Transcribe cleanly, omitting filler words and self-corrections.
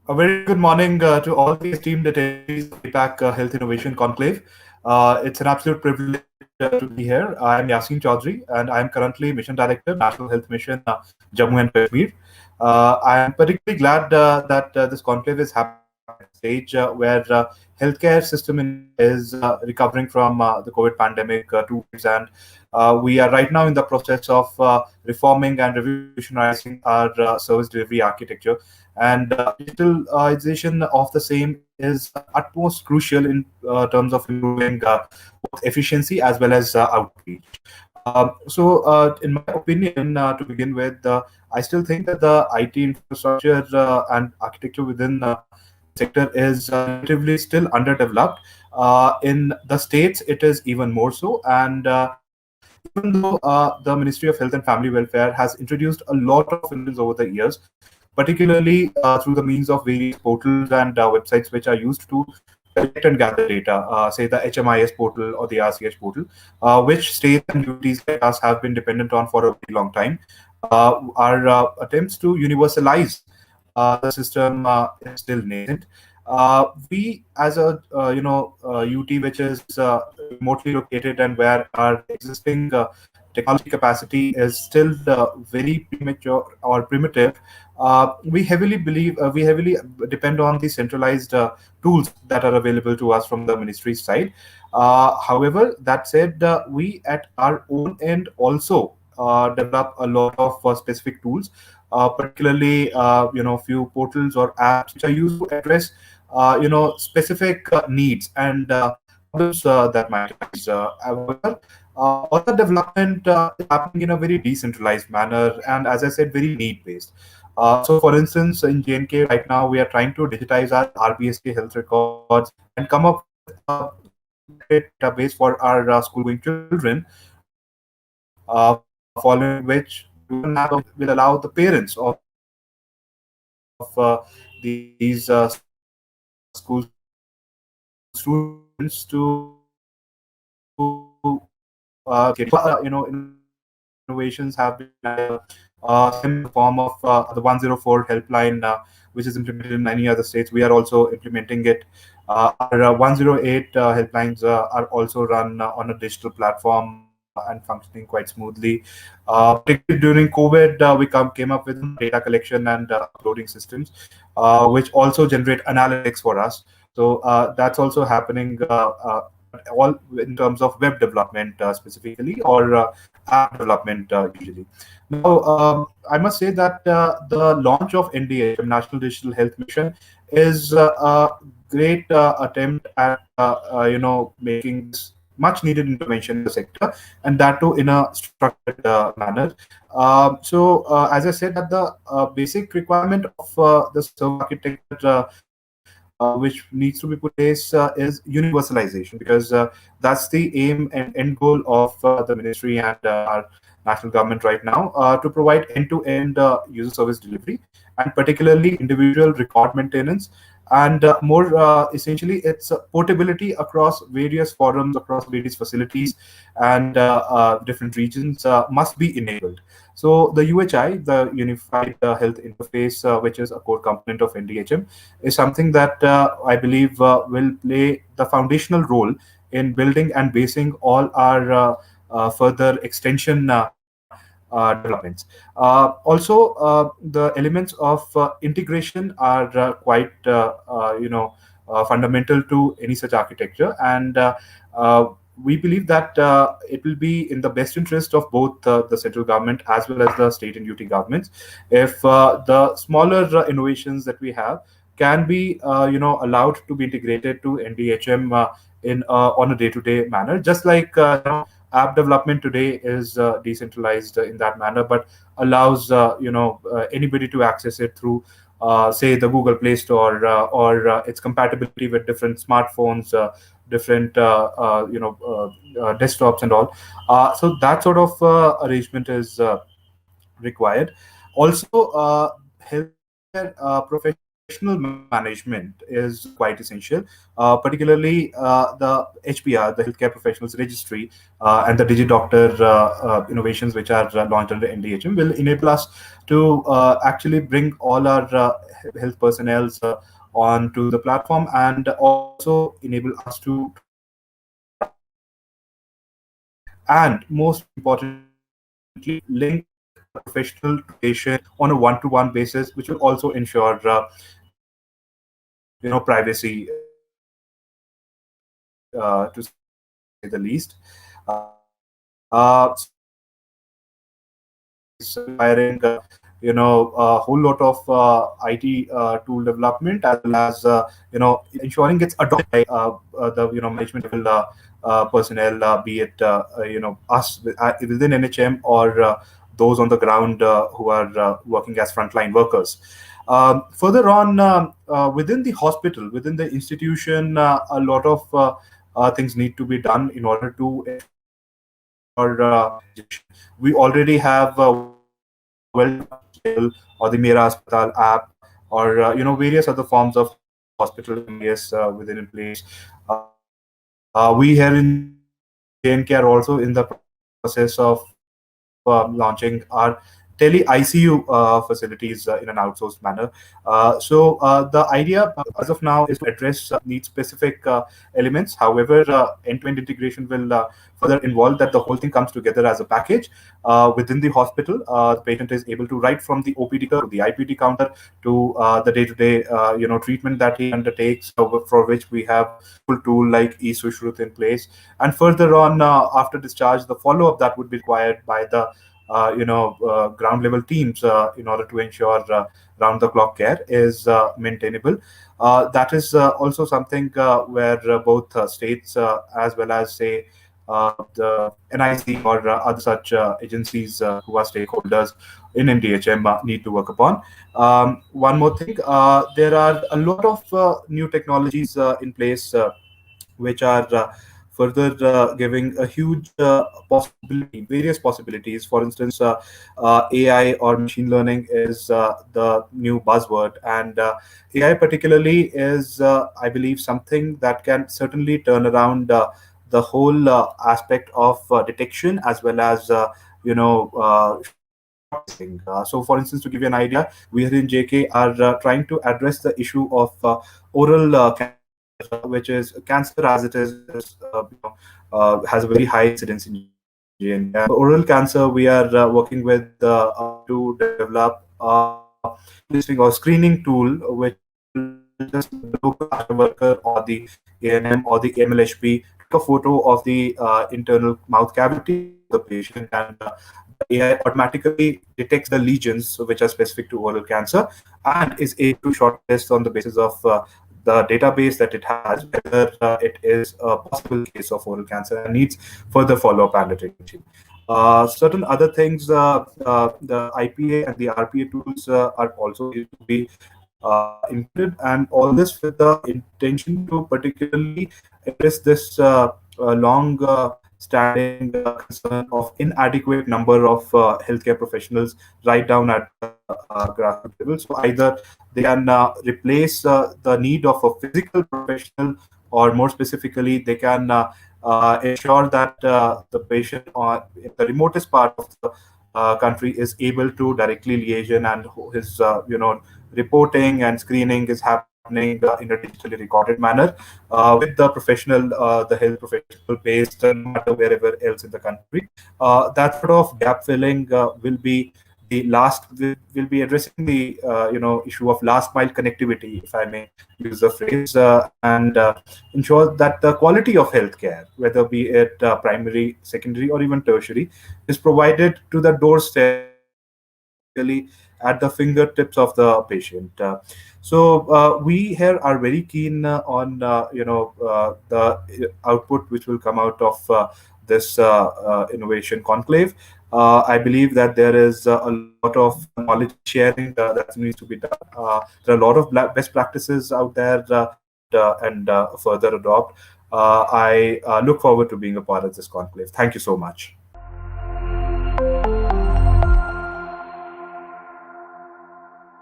A very good morning to all the esteemed attendees of APAC Health Innovation Conclave. It's an absolute privilege to be here. I am Yasin Chaudhary, and I am currently Mission Director, National Health Mission, Jammu and Kashmir. I am particularly glad that this conclave is happening at a stage where healthcare system in India is recovering from the COVID pandemic two waves, and we are right now in the process of reforming and revolutionizing our service delivery architecture, and digitalization of the same is utmost crucial in terms of improving both efficiency as well as outreach. In my opinion, to begin with, I still think that the IT infrastructure and architecture within the sector is relatively still underdeveloped. In the states, it is even more so. And even though the Ministry of Health and Family Welfare has introduced a lot of innovations over the years, particularly through the means of various portals and websites which are used to collect and gather data, say the HMIS portal or the RCH portal, which states and UTs like us have been dependent on for a very long time. Our attempts to universalize the system is still nascent. We, as a UT, which is remotely located and where our existing technology capacity is still very premature or primitive, we heavily depend on the centralized tools that are available to us from the ministry's side. However, that said, we at our own end also develop a lot of specific tools, particularly few portals or apps which are used to address specific needs and problems that might arise. However, all the development is happening in a very decentralized manner, and as I said, very need based. So, for instance, in JNK right now, we are trying to digitize our RBSK health records and come up with a great database for our school-going children, following which we will have will allow the parents of these school students to innovations have been SIM in the form of the 104 helpline, which is implemented in many other states. We are also implementing it. Our 108 helplines are also run on a digital platform and functioning quite smoothly. Particularly during COVID, we came up with data collection and uploading systems, which also generate analytics for us. So that's also happening all in terms of web development specifically, or app development usually. Now, I must say that the launch of NDHM, National Digital Health Mission, is a great attempt at making this much needed intervention in the sector, and that too in a structured manner. As I said, that the basic requirement of the server architecture which needs to be put in place is universalization, because that's the aim and end goal of the ministry and our national government right now, to provide end-to-end user service delivery, and particularly individual record maintenance, and more essentially, its portability across various forums, across various facilities, and different regions must be enabled. So the UHI, the Unified Health Interface, which is a core component of NDHM, is something that I believe will play the foundational role in building and basing all our further extension developments. Also, the elements of integration are quite, fundamental to any such architecture, and we believe that it will be in the best interest of both the central government as well as the state and UT governments if the smaller innovations that we have can be allowed to be integrated to NDHM in on a day-to-day manner, just like app development today is decentralized in that manner, but allows anybody to access it through say the Google Play Store, or its compatibility with different smartphones, different desktops and all. So that sort of arrangement is required. Also, healthcare professionals professional management is quite essential, particularly the HPR, the Healthcare Professionals Registry, and the DigiDoctor innovations which are launched under NDHM will enable us to actually bring all our health personnel onto the platform, and also enable us to track all our health activities, and most importantly, link professional to patient on a one-to-one basis, which will also ensure privacy, to say the least. So is requiring a whole lot of IT tool development, as well as ensuring it's adopted by the management level personnel, be it us within NHM, or those on the ground who are working as frontline workers. Further on, within the hospital, within the institution, a lot of things need to be done in order to ensure digitalization. We already have well-developed digital or the Mera Aspatal app, or various other forms of hospital MES within in place. We here in JNK are also in the process of launching our tele ICU facilities in an outsourced manner. So the idea as of now is to address need specific elements. However, end-to-end integration will further involve that the whole thing comes together as a package within the hospital. The patient is able to write from the OPD counter, the IPD counter, to the day-to-day treatment that he undertakes, for which we have full tool like eSushrut in place. And further on, after discharge, the follow-up that would be required by the ground level teams in order to ensure round the clock care is maintainable. That is also something where both states, as well as, say, the NIC or other such agencies who are stakeholders in NDHM need to work upon. One more thing, there are a lot of new technologies in place which are further giving a huge possibility, various possibilities. For instance, AI or machine learning is the new buzzword, and AI particularly is, I believe, something that can certainly turn around the whole aspect of detection, as well as shortlisting. So, for instance, to give you an idea, we here in JK are trying to address the issue of oral cancer, which is cancer as it is, has a very high incidence in JNK. And for oral cancer, we are working with to develop a shortlisting or screening tool, which will just the local ASHA worker or the ANM or the MLHP take a photo of the internal mouth cavity of the patient, and the AI automatically detects the lesions which are specific to oral cancer, and is able to shortlist on the basis of the database that it has, whether it is a possible case of oral cancer and needs further follow-up and attention. Certain other things, the IPA and the RPA tools are also to be included, and all this with the intention to particularly address this long standing concern of inadequate number of healthcare professionals right down at grassroots level. So either they can replace the need of a physical professional, or more specifically, they can ensure that the patient in the remotest part of the country is able to directly liaise in, and his reporting and screening is happening in a digitally recorded manner with the professional, the health professional based no matter wherever else in the country. That sort of gap filling will be the last will be addressing the issue of last mile connectivity, if I may use the phrase, and ensure that the quality of healthcare, whether be it primary, secondary, or even tertiary, is provided to the doorstep, basically at the fingertips of the patient. So we here are very keen on the output which will come out of this innovation conclave. I believe that there is a lot of knowledge sharing that needs to be done. There are a lot of best practices out there and further adopt. I look forward to being a part of this conclave. Thank you so much.